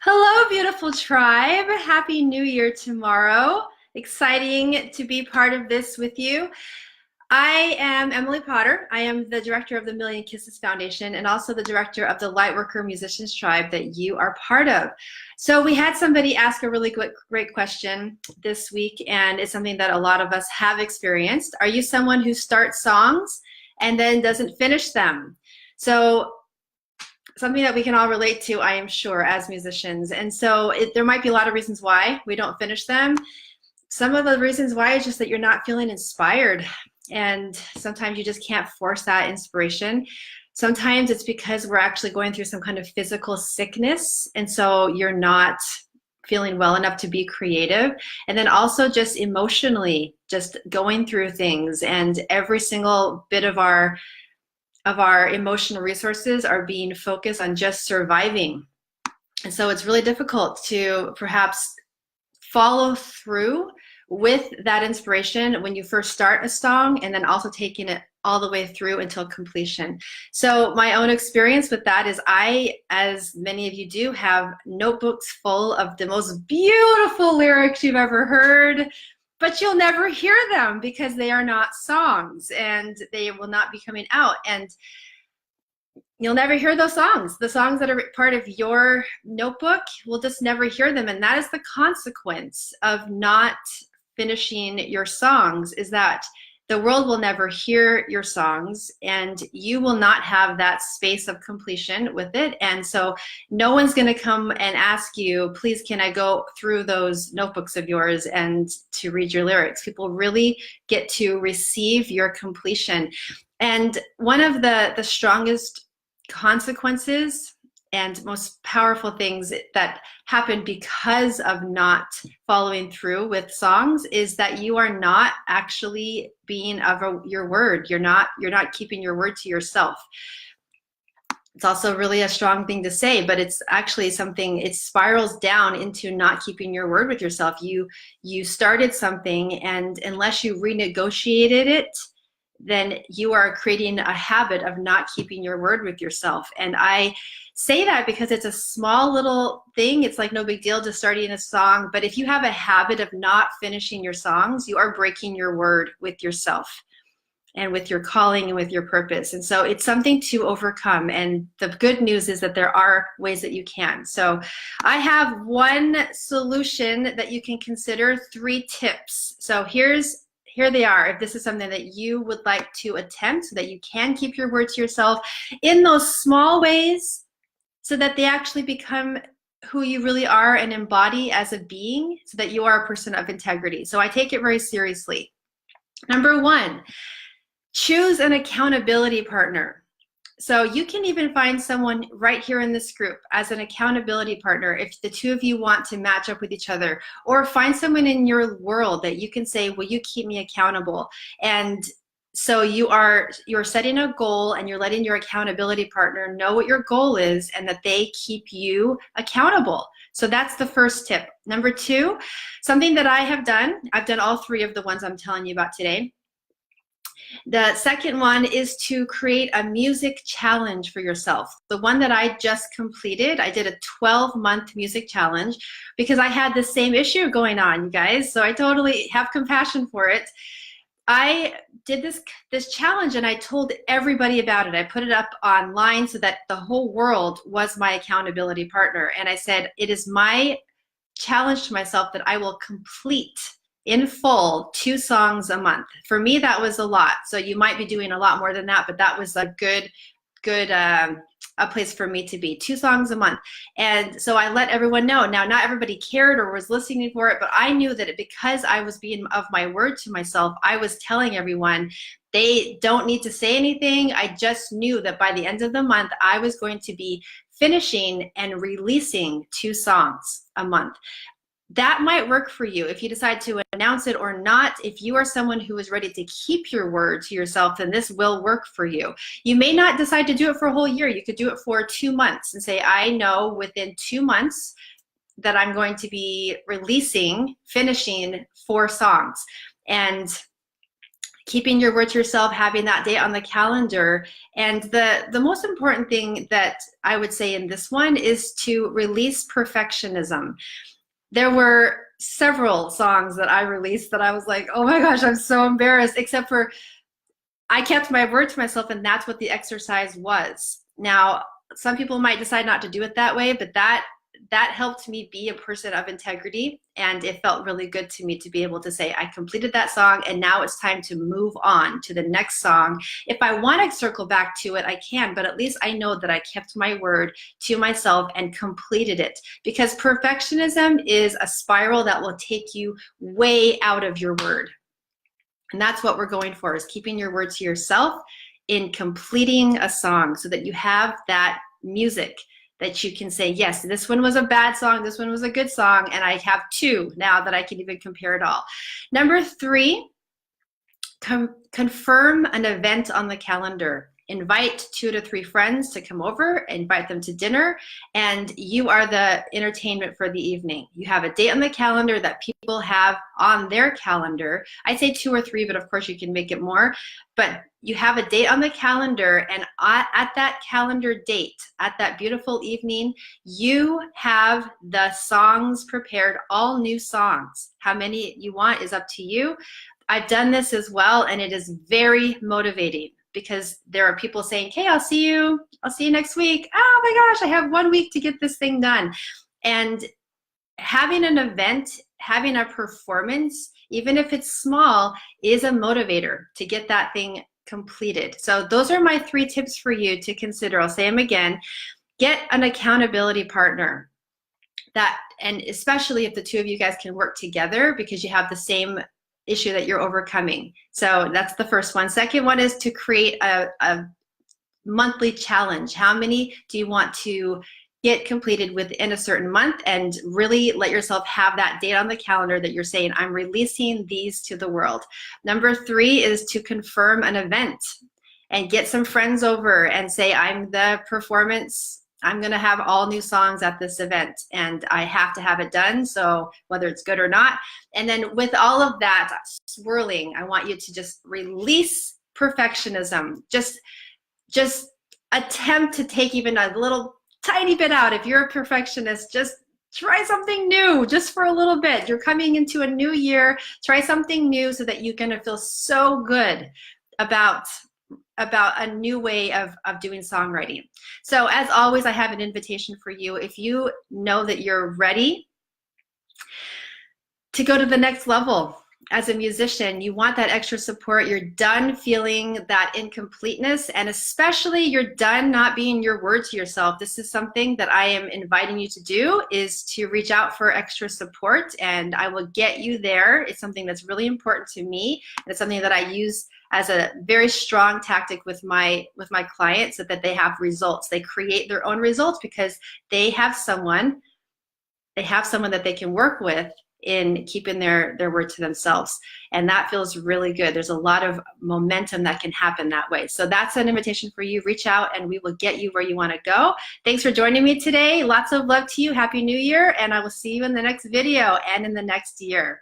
Hello, beautiful tribe. Happy New Year tomorrow. Exciting to be part of this with you. I am Emily Potter. I am the director of the Million Kisses Foundation and also the director of the Lightworker Musicians Tribe that you are part of. So we had somebody ask a really great question this week, and it's something that a lot of us have experienced. Are you someone who starts songs and then doesn't finish them? So something that we can all relate to, I am sure, as musicians. And so there might be a lot of reasons why we don't finish them. Some of the reasons why is just that you're not feeling inspired. And sometimes you just can't force that inspiration. Sometimes it's because we're actually going through some kind of physical sickness. And so you're not feeling well enough to be creative. And then also just emotionally, just going through things, and every single bit of our emotional resources are being focused on just surviving. And so it's really difficult to perhaps follow through with that inspiration when you first start a song, and then also taking it all the way through until completion. So my own experience with that is I, as many of you do, have notebooks full of the most beautiful lyrics you've ever heard, but you'll never hear them because they are not songs and they will not be coming out. And you'll never hear those songs. The songs that are part of your notebook, we'll just never hear them. And that is the consequence of not finishing your songs, is that the world will never hear your songs and you will not have that space of completion with it. And so no one's going to come and ask you, please, can I go through those notebooks of yours and to read your lyrics? People really get to receive your completion. And one of the strongest consequences and most powerful things that happen because of not following through with songs is that you are not actually being of your word. You're not keeping your word to yourself. It's also really a strong thing to say, but it's actually something, it spirals down into not keeping your word with yourself. You started something, and unless you renegotiated it, then you are creating a habit of not keeping your word with yourself. And I say that because it's a small little thing. It's like no big deal just starting a song. But if you have a habit of not finishing your songs, you are breaking your word with yourself and with your calling and with your purpose. And so it's something to overcome. And the good news is that there are ways that you can. So I have one solution that you can consider, 3 tips. So here they are, if this is something that you would like to attempt so that you can keep your word to yourself in those small ways so that they actually become who you really are and embody as a being, so that you are a person of integrity. So I take it very seriously. Number 1, choose an accountability partner. So you can even find someone right here in this group as an accountability partner if the two of you want to match up with each other, or find someone in your world that you can say, will you keep me accountable? And so you're setting a goal and you're letting your accountability partner know what your goal is and that they keep you accountable. So that's the first tip. Number 2, something that I have done, I've done all 3 of the ones I'm telling you about today. The second one is to create a music challenge for yourself. The one that I just completed, I did a 12-month music challenge because I had the same issue going on, you guys. So I totally have compassion for it. I did this challenge and I told everybody about it. I put it up online so that the whole world was my accountability partner. And I said, it is my challenge to myself that I will complete in full 2 songs a month. For me, that was a lot. So you might be doing a lot more than that, but that was a good a place for me to be. 2 songs a month. And so I let everyone know. Now, not everybody cared or was listening for it, but I knew that because I was being of my word to myself, I was telling everyone they don't need to say anything. I just knew that by the end of the month, I was going to be finishing and releasing 2 songs a month. That might work for you if you decide to announce it or not. If you are someone who is ready to keep your word to yourself, then this will work for you. You may not decide to do it for a whole year. You could do it for 2 months and say, I know within 2 months that I'm going to be finishing 4 songs. And keeping your word to yourself, having that date on the calendar. And the most important thing that I would say in this one is to release perfectionism. There were several songs that I released that I was like, oh my gosh, I'm so embarrassed, except for I kept my word to myself, and that's what the exercise was. Now, some people might decide not to do it that way, but that helped me be a person of integrity, and it felt really good to me to be able to say I completed that song, and now it's time to move on to the next song. If I want to circle back to it, I can, but at least I know that I kept my word to myself and completed it, because perfectionism is a spiral that will take you way out of your word. And that's what we're going for, is keeping your word to yourself in completing a song, so that you have that music that you can say, yes, this one was a bad song, this one was a good song, and I have two now that I can even compare it all. Number 3, confirm an event on the calendar. Invite 2 to 3 friends to come over, invite them to dinner, and you are the entertainment for the evening. You have a date on the calendar that people have on their calendar. I say 2 or 3, but of course you can make it more. But you have a date on the calendar, and at that calendar date, at that beautiful evening, you have the songs prepared, all new songs. How many you want is up to you. I've done this as well, and it is very motivating, because there are people saying, hey, I'll see you next week. Oh my gosh, I have 1 week to get this thing done. And having an event, having a performance, even if it's small, is a motivator to get that thing completed. So those are my 3 tips for you to consider. I'll say them again. Get an accountability partner. And especially if the 2 of you guys can work together, because you have the same issue that you're overcoming. So that's the first one. Second one is to create a monthly challenge. How many do you want to get completed within a certain month, and really let yourself have that date on the calendar that you're saying, I'm releasing these to the world. Number 3 is to confirm an event and get some friends over and say, I'm the performance, I'm going to have all new songs at this event, and I have to have it done, so whether it's good or not. And then with all of that swirling, I want you to just release perfectionism. Just attempt to take even a little tiny bit out. If you're a perfectionist, just try something new, just for a little bit. You're coming into a new year, try something new, so that you're going to feel so good about a new way of doing songwriting. So as always, I have an invitation for you. If you know that you're ready to go to the next level as a musician, you want that extra support, you're done feeling that incompleteness, and especially you're done not being your word to yourself, this is something that I am inviting you to do, is to reach out for extra support, and I will get you there. It's something that's really important to me, and it's something that I use as a very strong tactic with my clients, so that they have results. They create their own results because they have someone that they can work with in keeping their word to themselves. And that feels really good. There's a lot of momentum that can happen that way. So that's an invitation for you. Reach out and we will get you where you want to go. Thanks for joining me today. Lots of love to you. Happy New Year. And I will see you in the next video and in the next year.